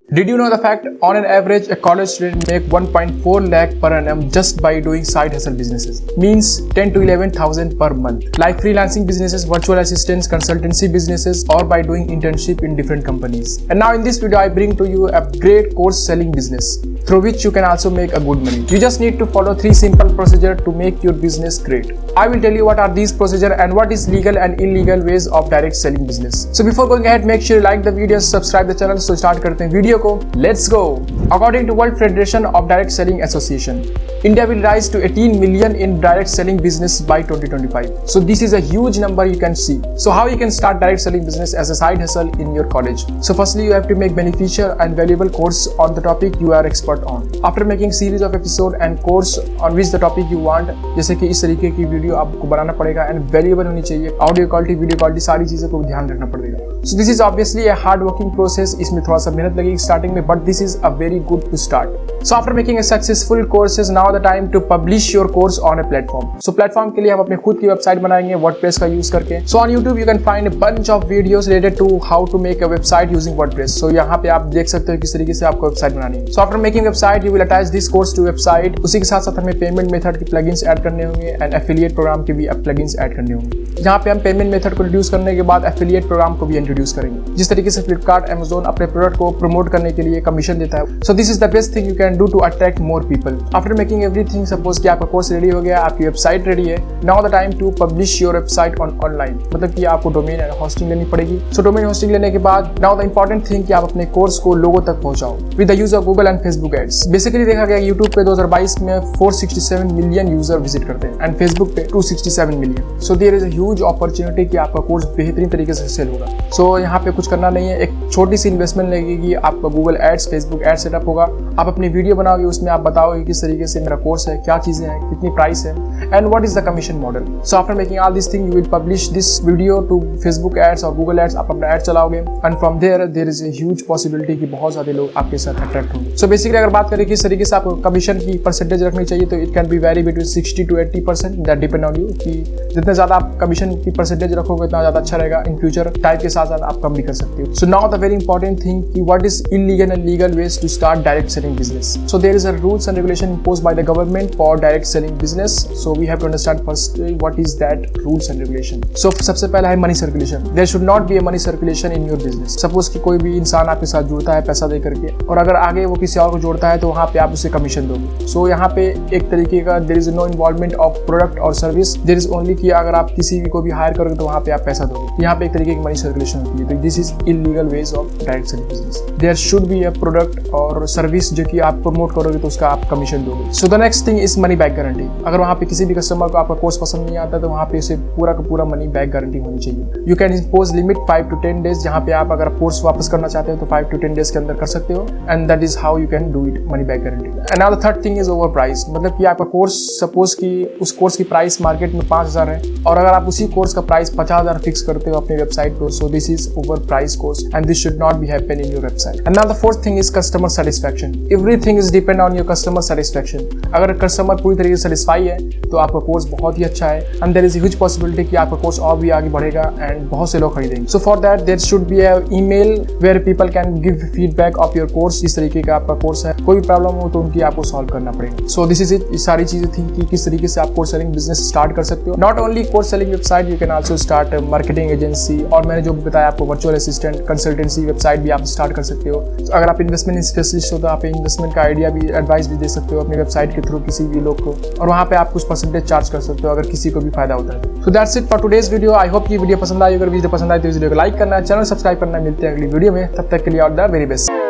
Did you know the fact on an average a college student make 1.4 lakh per annum just by doing side hustle businesses? Means 10 to 11,000 per month. Like freelancing businesses, virtual assistants, consultancy businesses, or by doing internship in different companies. And now in this video I bring to you a great course selling business through which you can also make a good money. You just need to follow 3 simple procedures to make your business great. I will tell you what are these procedures and what is legal and illegal ways of direct selling business. So before going ahead, make sure you like the video, subscribe the channel. So start करते हैं video को. Let's go. According to World Federation of Direct Selling Association, India will rise to 18 million in direct selling business by 2025. So this is a huge number you can see. So how you can start direct selling business as a side hustle in your college? So firstly, you have to make beneficial and valuable course on the topic you are expert on. After making series of episode and course on which the topic you want, जैसे कि इस तरीके की video आपको बनाना पड़ेगा and valuable होनी चाहिए, audio quality, video quality, सारी चीजों को ध्यान रखना पड़ेगा. So this is obviously a hard working process. इसमें थोड़ा सा मेहनत लगेगी स्टार्टिंग में, but this is a very good to start. So after making a successful courses, now the time to publish your course on a platform. So platform के लिए हम अपने खुद की वेबसाइट बनाएंगे WordPress का यूज करके. So on YouTube you can find a bunch of videos related to how to make a website using WordPress. So यहाँ पे आप देख सकते हो किस तरीके से आपको वेबसाइट बनानी है. So after making website you will attach this course to website. उसी के साथ साथ हमें पेमेंट मेथड के प्लगइन्स ऐड करने होंगे एंड एफिलिएट प्रोग्राम के भी प्लगइन्स ऐड करने होंगे. यहाँ पे हम पेमेंट मेथड को इंट्रोड्यूस करने के बाद एफिलिएट प्रोग्राम को भी इंट्रोड्यूस करेंगे. जिस तरीके से फ्लिपकार्ट, अमेज़न अपने प्रोडक्ट को प्रमोट करने के लिए कमीशन देता है. So this is the best thing you can do to attract more people. After making everything, suppose कि आपका कोर्स रेडी हो गया, आपकी वेबसाइट रेडी है. Now the time to publish your website online. मतलब कि आपको डोमेन एंड होस्टिंग लेनी पड़ेगी. सो डोमेन होस्टिंग लेने के बाद नाउ द इंपॉर्टेंट थिंग कि आप अपने कोर्स को लोगों तक पहुंचाओ with the use of Google and Facebook ads. Basically देखा गया यूट्यूब पे 2022 में 467 मिलियन यूजर विजिट करते हैं एंड फेसबुक पे 267 million. So there is a huge opportunity कि आपका कोर्स बेहतरीन तरीके से सेल होगा. सो यहाँ पे कुछ करना नहीं है, एक छोटी सी इन्वेस्टमेंट लगेगी, आपका Google ads, Facebook ads setup होगा. आप अपनी वीडियो बनाओगे, उसमें आप बताओगे किस तरीके से मेरा कोर्स है, क्या चीजें हैं, कितनी प्राइस है and what is the commission model. So after making all this thing you will publish this video to Facebook ads और गूगल एड्स. आप अपना एड चलाओगे and from there is a huge possibility कि बहुत सारे लोग आपके साथ अट्रैक्ट होंगे. सो बेसिकली अगर बात करें किस तरीके से आपको कमीशन की परसेंटेज रखनी चाहिए, तो it can be very between 60 to 80%. That depend on you कि जितने ज्यादा आप कमीशन की परसेंटेज रखोगे उतना ज्यादा अच्छा रहेगा. इन फ्यूचर टाइप के साथ साथ आप कम भी कर सकते हो. So now the very important thing कि what is illegal and legal ways to start direct selling business. So there is a rules and regulation imposed by the government for direct selling business. So we have to understand first what is that rules and regulation. So सबसे पहला है money circulation. There should not be a money circulation in your business. Suppose कि कोई भी इंसान आपके साथ जुड़ता है पैसा दे करके, और अगर आगे वो किसी और को जोड़ता है तो वहाँ पे आप उसे कमीशन दोगे. So यहाँ पे एक तरीके का there is no involvement of product or service. There is only कि अगर आप किसी को भी हायर करोगे तो वहाँ पे आप पैसा दोगे. यहाँ पे एक तरीके की मनी सर्कुलेशन होती है. तो this is illegal ways of direct selling business. There should be a product और सर्विस जो कि आप प्रमोट करोगे तो उसका आप कमीशन दोगे. So the next thing is money back guarantee. अगर वहाँ पे किसी भी कस्टमर को आपका कोर्स पसंद नहीं आता तो वहाँ पे उसे पूरा का पूरा मनी बैक गारंटी होनी चाहिए. You can impose limit 5 to 10 days. जहाँ पे आप अगर कोर्स वापस करना चाहते हो तो 5 to 10 डेज के अंदर कर सकते हो and that is how you can do it, money back guarantee. And now the third thing is over price. मतलब कि आपका कोर्स सपोज कि उस कोर्स की प्राइस मार्केट में 5,000 है और अगर आप उसी कोर्स का प्राइस 50,000 फिक्स करते हो अपनी वेबसाइट पर, सो this is over price course and this should not be happen in your website. And now the fourth thing is customer satisfaction. Everything is depend on your customer satisfaction. अगर customer पूरी तरीके से satisfy है तो आपका course बहुत ही अच्छा है and there is huge possibility कि आपका कोर्स और भी आगे बढ़ेगा एंड बहुत से लोग खरीदेंगे. So for that there should be a email where people can give feedback of your course. इस तरीके का आपका कोर्स है, कोई भी प्रॉब्लम हो तो उनकी आपको सॉल्व करना पड़ेगा. सो दिस इज इट. ये सारी चीजें थी कि किस तरीके से आप कोर्स सेलिंग बिजनेस स्टार्ट कर सकते हो. Not only course selling website, you can also start marketing agency और मैंने जो बताया आपको वर्चुअल असिस्टेंट, कंसल्टेंसी वेबसाइट भी आप स्टार्ट कर सकते हो. अगर आप इन्वेस्टमेंट स्पेशलिस्ट हो तो आप इन्वेस्टमेंट का आइडिया भी, एडवाइस भी दे सकते हो अपनी वेबसाइट के थ्रू किसी भी लोग को, और वहाँ पे आप कुछ परसेंटेज चार्ज कर सकते हो अगर किसी को भी फायदा होता है. So that's it for today's video. I hope ये वीडियो पसंद आई. अगर वीडियो पसंद आए तो वीडियो को लाइक करना, चैनल सब्सक्राइब करना. मिलते हैं अगली वीडियो में, तब तक के लिए ऑल द वेरी बेस्ट.